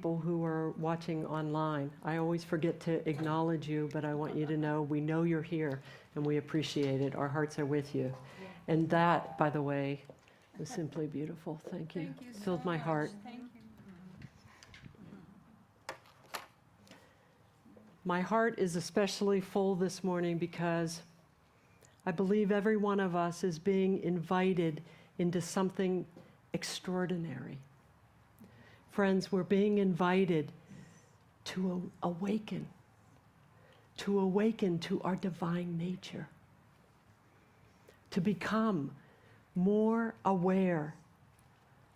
People who are watching online. I always forget to acknowledge you, but I want you to know we know you're here and we appreciate it. Our hearts are with you. And that, by the way, was simply beautiful. Thank you. Thank you so Filled my much. heart. Thank you. My heart is especially full this morning because I believe every one of us is being invited into something extraordinary. Friends, we're being invited to awaken to our divine nature, to become more aware,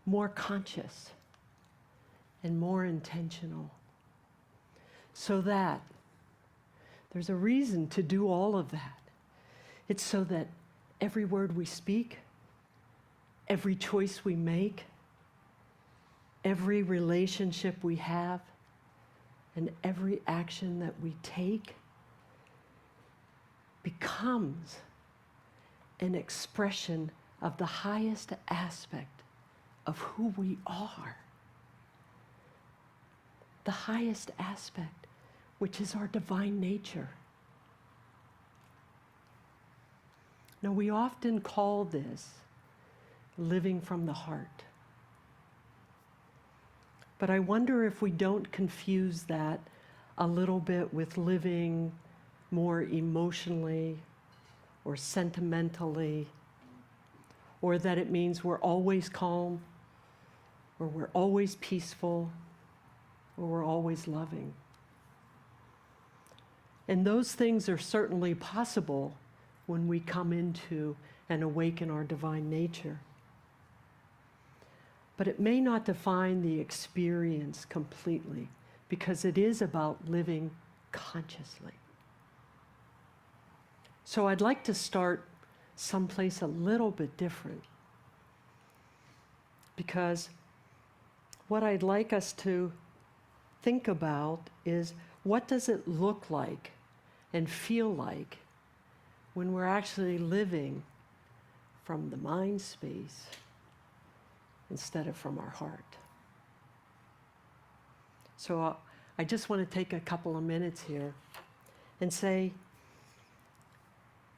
more conscious, and more intentional. So that there's a reason to do all of that. It's so that every word we speak, every choice we make, every relationship we have, and every action that we take becomes an expression of the highest aspect of who we are. The highest aspect, which is our divine nature. Now, we often call this living from the heart. But I wonder if we don't confuse that a little bit with living more emotionally or sentimentally, or that it means we're always calm, or we're always peaceful, or we're always loving. And those things are certainly possible when we come into and awaken our divine nature. But it may not define the experience completely, because it is about living consciously. So I'd like to start someplace a little bit different, because what I'd like us to think about is, what does it look like and feel like when we're actually living from the mind space instead of from our heart? So I just want to take a couple of minutes here and say,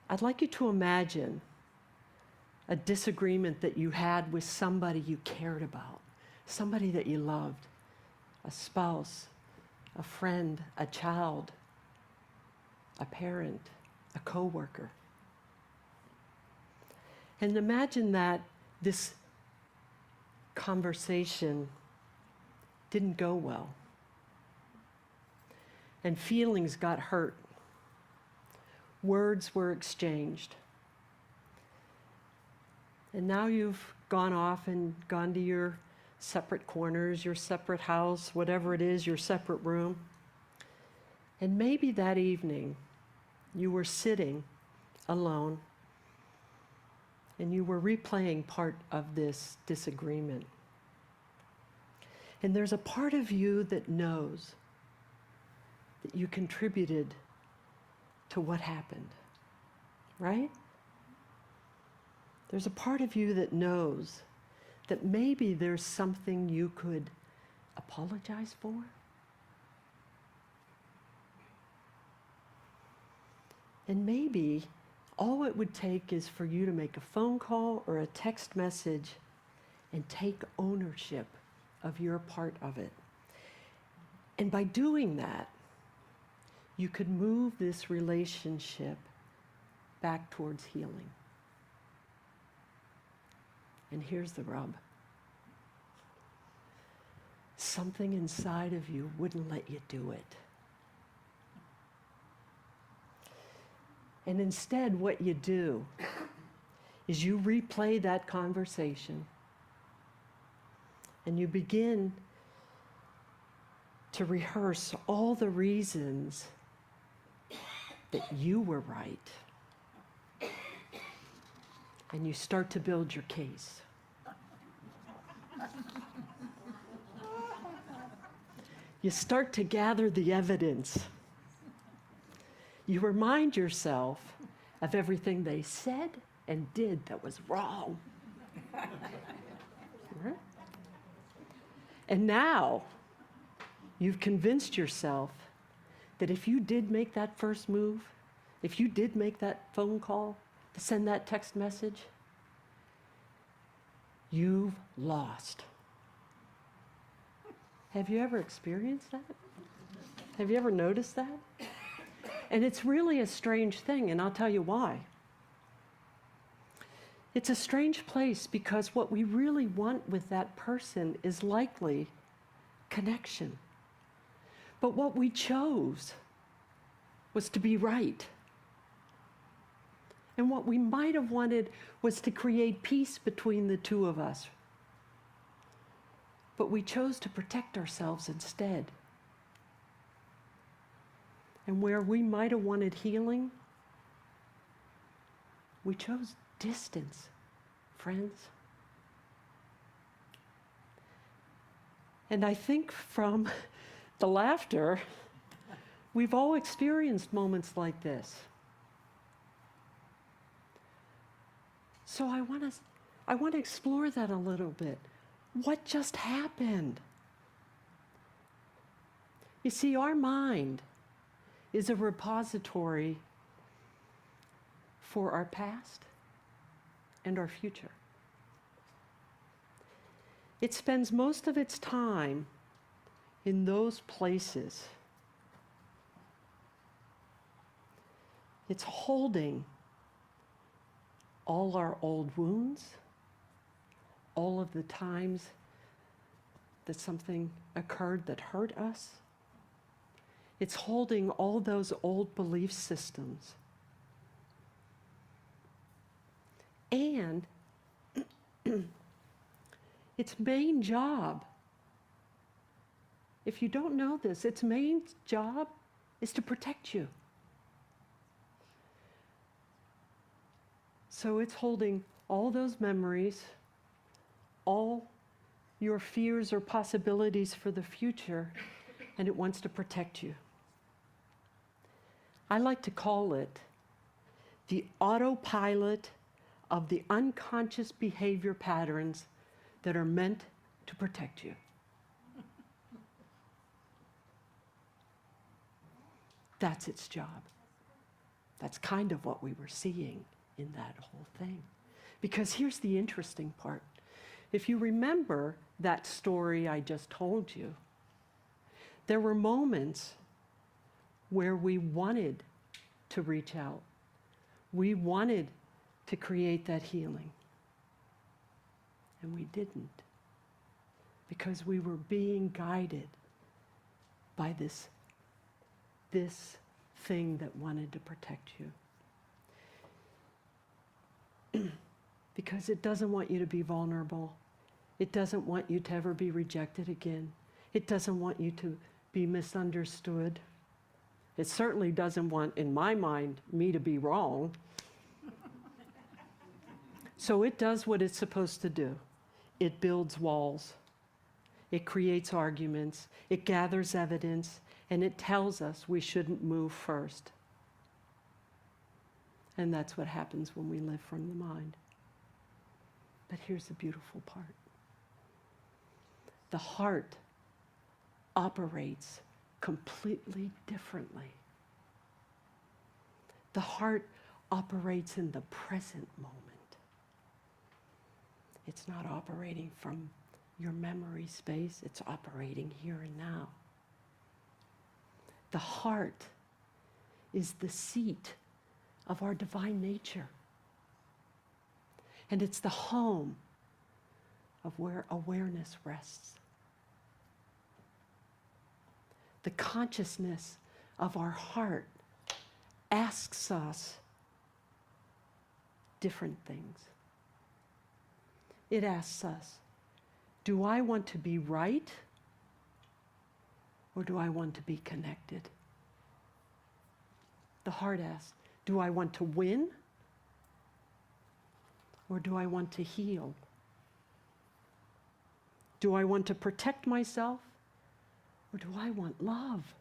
I'd like you to imagine a disagreement that you had with somebody you cared about, somebody that you loved, a spouse, a friend, a child, a parent, a coworker. And imagine that this conversation didn't go well, and feelings got hurt. Words were exchanged. And now you've gone off and gone to your separate corners, your separate house, whatever it is, your separate room. And maybe that evening you were sitting alone and you were replaying part of this disagreement. And there's a part of you that knows that you contributed to what happened, right? There's a part of you that knows that maybe there's something you could apologize for. And maybe all it would take is for you to make a phone call or a text message and take ownership of your part of it. And by doing that, you could move this relationship back towards healing. And here's the rub. Something inside of you wouldn't let you do it. And instead, what you do is you replay that conversation and you begin to rehearse all the reasons that you were right. And you start to build your case. You start to gather the evidence. You remind yourself of everything they said and did that was wrong. Right? And now You've convinced yourself that if you did make that first move, if you did make that phone call, to send that text message, you've lost. Have you ever experienced that? Have you ever noticed that? And it's really a strange thing, and I'll tell you why. It's a strange place because what we really want with that person is likely connection. But what we chose was to be right. And what we might have wanted was to create peace between the two of us. But we chose to protect ourselves instead. And where we might have wanted healing, we chose distance, friends. And I think from the laughter, we've all experienced moments like this. So I want to explore that a little bit. What just happened? You see, our mind is a repository for our past and our future. It spends most of its time in those places. It's holding all our old wounds, all of the times that something occurred that hurt us. It's holding all those old belief systems. And its main job, if you don't know this, its main job is to protect you. So it's holding all those memories, all your fears or possibilities for the future, and it wants to protect you. I like to call it the autopilot of the unconscious behavior patterns that are meant to protect you. That's its job. That's kind of what we were seeing in that whole thing. Because here's the interesting part. If you remember that story I just told you, there were moments where we wanted to reach out. We wanted to create that healing. And we didn't. Because we were being guided by this thing that wanted to protect you. Because it doesn't want you to be vulnerable. It doesn't want you to ever be rejected again. It doesn't want you to be misunderstood. It certainly doesn't want, in my mind, me to be wrong. So it does what it's supposed to do. It builds walls. It creates arguments. It gathers evidence. And it tells us we shouldn't move first. And that's what happens when we live from the mind. But here's the beautiful part. The heart operates completely differently. The heart operates in the present moment. It's not operating from your memory space, it's operating here and now. The heart is the seat of our divine nature. And it's the home of where awareness rests. The consciousness of our heart asks us different things. It asks us, do I want to be right or do I want to be connected? The heart asks, do I want to win or do I want to heal? Do I want to protect myself or do I want love?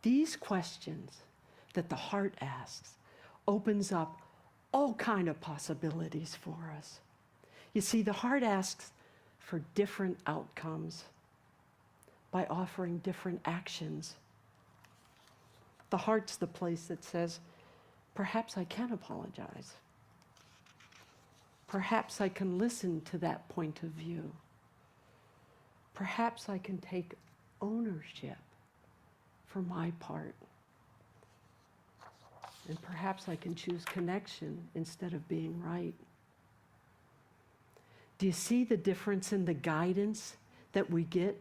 These questions that the heart asks opens up all kind of possibilities for us. You see, the heart asks for different outcomes by offering different actions. The heart's the place that says, perhaps I can apologize. Perhaps I can listen to that point of view. Perhaps I can take ownership for my part. And perhaps I can choose connection instead of being right. Do you see the difference in the guidance that we get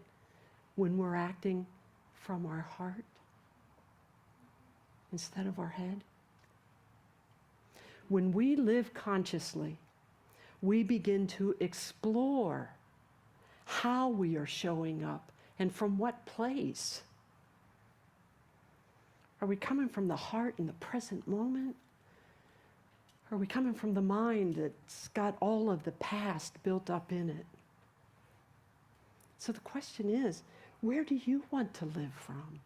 when we're acting from our heart instead of our head? When we live consciously, we begin to explore how we are showing up and from what place. Are we coming from the heart in the present moment? Or are we coming from the mind that's got all of the past built up in it? So the question is, where do you want to live from?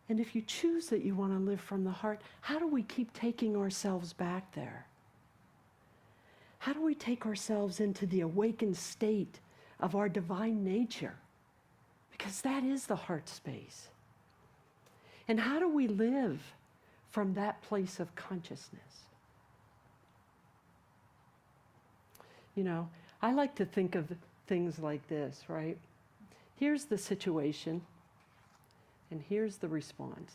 And if you choose that you want to live from the heart, how do we keep taking ourselves back there? How do we take ourselves into the awakened state of our divine nature? Because that is the heart space. And how do we live from that place of consciousness? You know, I like to think of things like this, right? Here's the situation, and here's the response.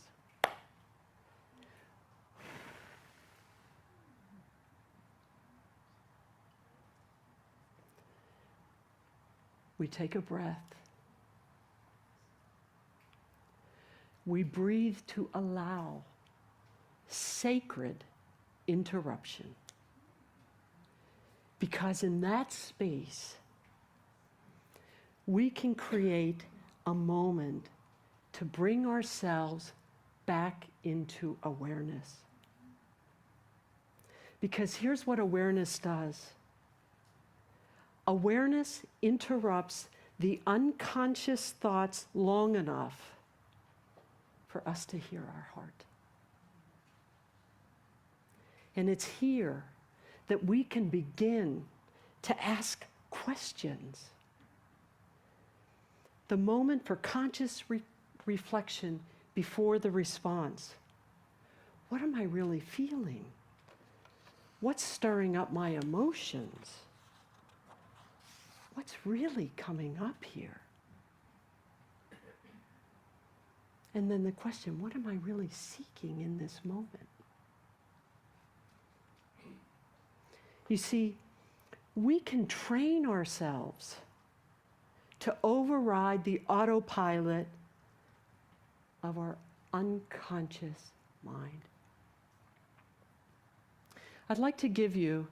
We take a breath. We breathe to allow sacred interruption. Because in that space, we can create a moment to bring ourselves back into awareness. Because here's what awareness does. Awareness interrupts the unconscious thoughts long enough for us to hear our heart. And it's here that we can begin to ask questions. The moment for conscious reflection before the response. What am I really feeling? What's stirring up my emotions? What's really coming up here? And then the question, what am I really seeking in this moment? You see, we can train ourselves to override the autopilot of our unconscious mind. I'd like to give you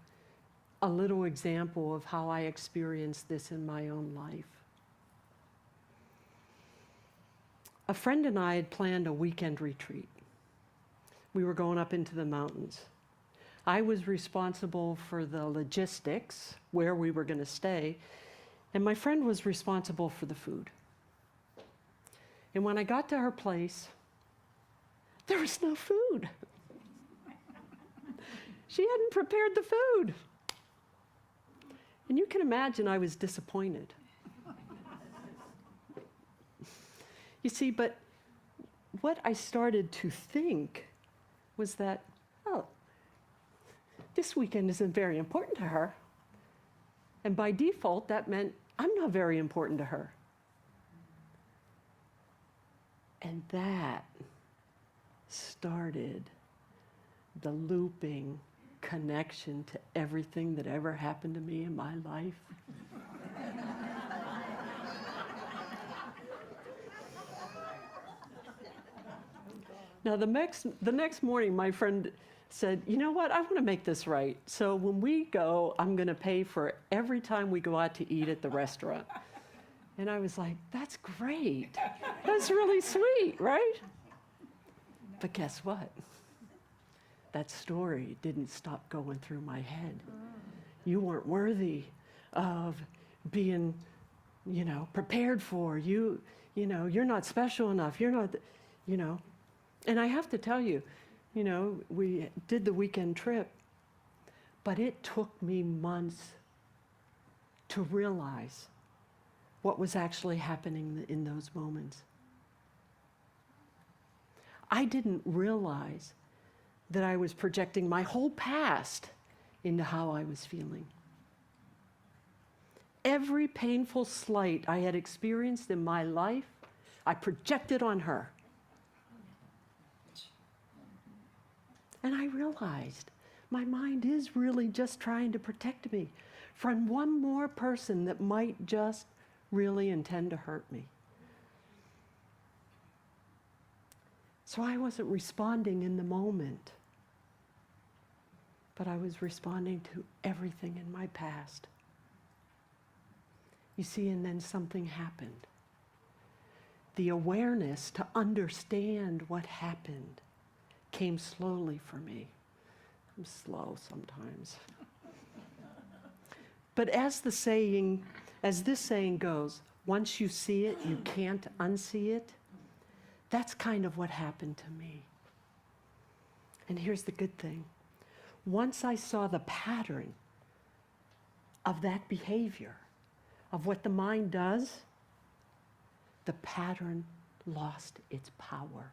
a little example of how I experienced this in my own life. A friend and I had planned a weekend retreat. We were going up into the mountains. I was responsible for the logistics, where we were going to stay, and my friend was responsible for the food. And when I got to her place, there was no food. She hadn't prepared the food. And you can imagine I was disappointed. You see, but what I started to think was that, oh, this weekend isn't very important to her. And by default, that meant I'm not very important to her. And that started the looping connection to everything that ever happened to me in my life. Now, the next morning, my friend said, you know what, I want to make this right. So when we go, I'm going to pay for every time we go out to eat at the restaurant. And I was like, that's great. That's really sweet, right? But guess what? That story didn't stop going through my head. You weren't worthy of being, prepared for. You're not special enough. You're not, And I have to tell you, we did the weekend trip, But it took me months to realize what was actually happening in those moments. I didn't realize that I was projecting my whole past into how I was feeling. Every painful slight I had experienced in my life, I projected on her. And I realized my mind is really just trying to protect me from one more person that might just really intend to hurt me. So I wasn't responding in the moment, but I was responding to everything in my past. You see, and then something happened. The awareness to understand what happened came slowly for me. I'm slow sometimes. But as this saying goes, once you see it, you can't unsee it. That's kind of what happened to me. And here's the good thing. Once I saw the pattern of that behavior, of what the mind does, the pattern lost its power.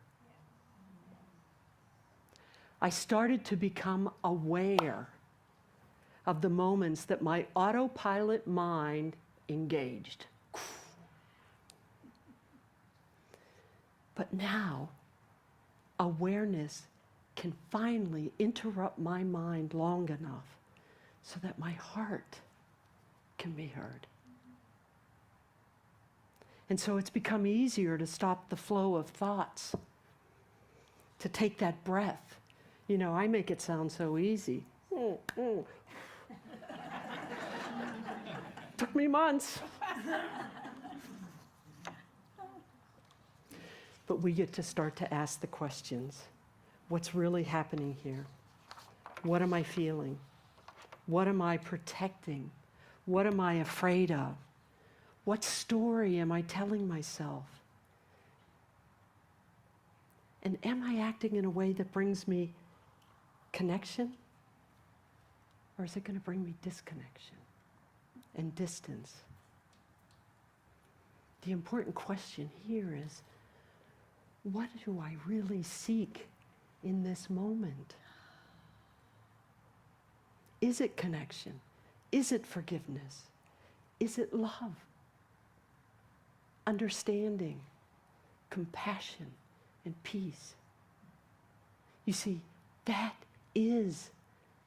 I started to become aware of the moments that my autopilot mind engaged. But now, awareness can finally interrupt my mind long enough so that my heart can be heard. And so it's become easier to stop the flow of thoughts, to take that breath. You know, I make it sound so easy. Took me months. But we get to start to ask the questions. What's really happening here? What am I feeling? What am I protecting? What am I afraid of? What story am I telling myself? And am I acting in a way that brings me connection? Or is it going to bring me disconnection and distance? The important question here is, what do I really seek in this moment? Is it connection? Is it forgiveness? Is it love? Understanding, compassion, and peace? You see, that is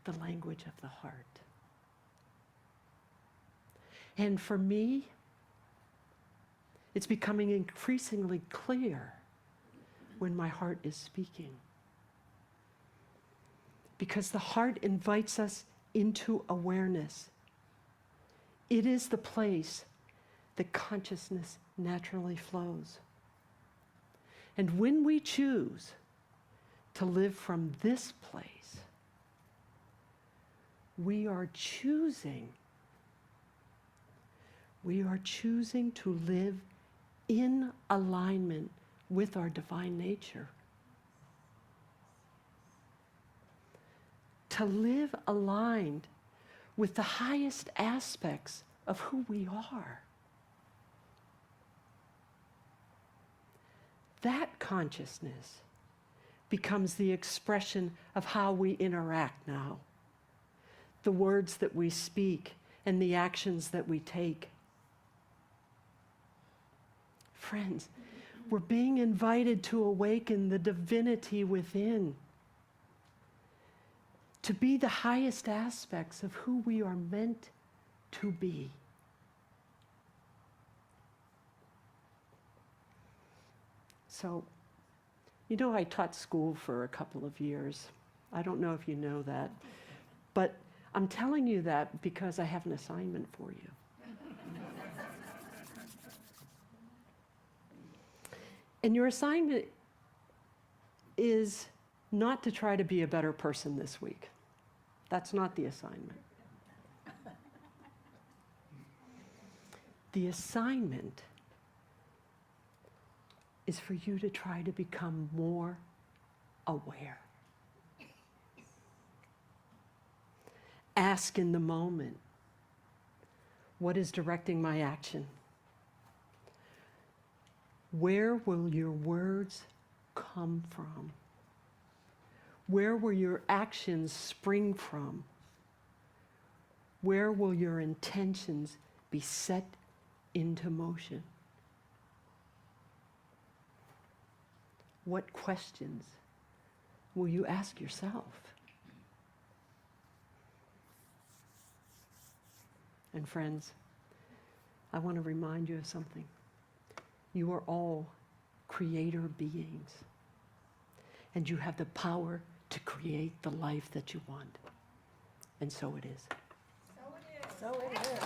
the language of the heart. And for me, it's becoming increasingly clear when my heart is speaking. Because the heart invites us into awareness. It is the place that consciousness naturally flows. And when we choose to live from this place, we are choosing to live in alignment with our divine nature. To live aligned with the highest aspects of who we are. That consciousness becomes the expression of how we interact now. The words that we speak and the actions that we take. Friends, we're being invited to awaken the divinity within, to be the highest aspects of who we are meant to be. So, you know, I taught school for a couple of years. I don't know if you know that, but I'm telling you that because I have an assignment for you. And your assignment is not to try to be a better person this week. That's not the assignment. The assignment is for you to try to become more aware. Ask in the moment, what is directing my action? Where will your words come from? Where will your actions spring from? Where will your intentions be set into motion? What questions will you ask yourself? And friends, I want to remind you of something. You are all creator beings, and you have the power to create the life that you want. And so it is. So it is.